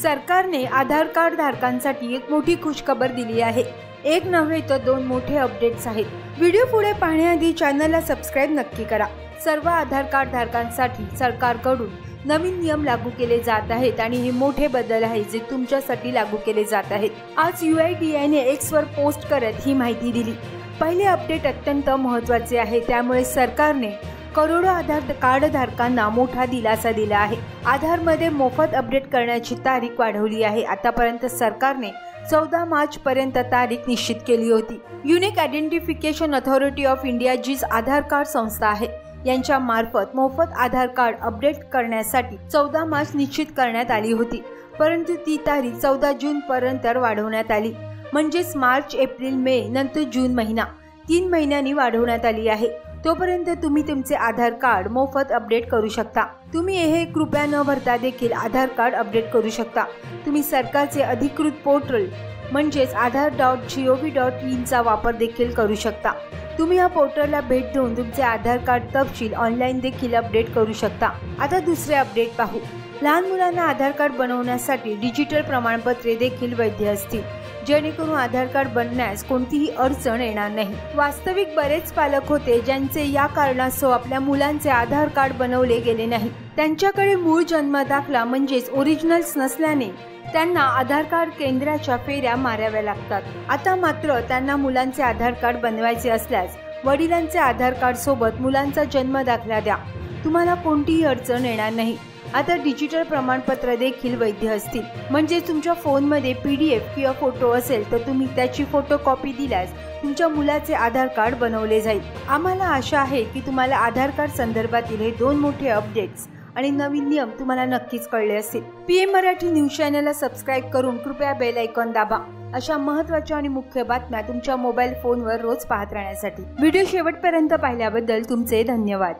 सरकारने आधार कार्ड धारकांसाठी एक मोठी खुशखबर दिली आहे। एक नव्हे तर दोन मोठे अपडेट्स आहेत। व्हिडिओ पुढे पाहण्याआधी चॅनलला सबस्क्राइब नक्की करा। सर्व आधार कार्ड धारकांसाठी सरकारकडून नवीन नियम लागू केले जात आहेत आणि हे मोठे बदल आहेत जे तुमच्यासाठी लागू केले जात आहेत। आज UIDAI ने X वर पोस्ट करत ही माहिती दिली। पहिले अपडेट अत्यंत महत्त्वाचे आहे, त्यामुळे सरकारने करोडो आधार कार्ड धारकांना मोठा दिलासा दिला आहे। आधारमध्ये मोफत अपडेट करण्याची तारीख वाढवली आहे। आतापर्यंत सरकारने 14 मार्च पर्यंत तारीख निश्चित केली होती। Unique identification authority of India जी आधार कार्ड संस्था आहे यांच्या मार्फत मोफत आधार कार्ड अपडेट करण्यासाठी 14 मार्च निश्चित करण्यात आली होती, परंतु ती तारीख 14 जून पर्यंत वाढवण्यात आली। म्हणजेच मार्च, एप्रिल, मे नंतर जून महिना 3 महिन्यांनी वाढवण्यात आली आहे। तोपर्यंत तुम्ही तुमचे आधार कार्ड मोफत अपडेट करू शकता। तुम्ही हे ₹1 न भरता देखील आधार कार्ड अपडेट करू शकता। तुम्ही सरकारचे अधिकृत पोर्टल म्हणजेच aadhar.gov.in चा वापर देखील करू शकता। तुम्ही या पोर्टलला भेट देऊन तुमचे आधार कार्ड तपशील ऑनलाईन देखील अपडेट करू शकता। आता दुसरे अपडेट पाहू। लहान मुलांना आधार कार्ड बनवण्यासाठी डिजिटल प्रमाणपत्रे देखील वैध असतील, जेणेकरून आधार कार्ड बनण्यास कोणतीही अडचण येणार नाही। वास्तविक बरेच पालक होते ज्यांचे या कारणास्तव आपल्या मुलांचे आधार कार्ड बनवले गेले नाही। त्यांच्याकडे मूळ जन्म दाखला म्हणजेच ओरिजिनल्स नसल्याने त्यांना आधार कार्ड केंद्राच्या फेऱ्या माराव्या लागतात। आता मात्र त्यांना मुलांचे आधार कार्ड बनवायचे असल्यास वडिलांचे आधार कार्ड सोबत मुलांचा जन्म दाखला द्या, तुम्हाला कोणतीही अडचण येणार नाही। आता डिजिटल प्रमाणपत्र देखील वैध असतील, म्हणजे तुमच्या फोनमध्ये PDF किंवा फोटो असेल तर तुम्ही त्याची फोटोकॉपी दिल्यास तुमच्या मुलाचे आधार कार्ड बनवले जाईल। आम्हाला आशा आहे की तुम्हाला आधार कार्ड संदर्भातील हे दोन मोठे अपडेट्स आणि नवीन नियम तुम्हाला नक्कीच कळले असतील। PM मराठी न्यूज चॅनलला सबस्क्राइब करून कृपया बेल आयकॉन दाबा, अशा महत्त्वाच्या आणि मुख्य बातम्या तुमच्या मोबाईल फोनवर रोज पाहत राहण्यासाठी। व्हिडिओ शेवटपर्यंत पाहिल्याबद्दल तुमचे धन्यवाद।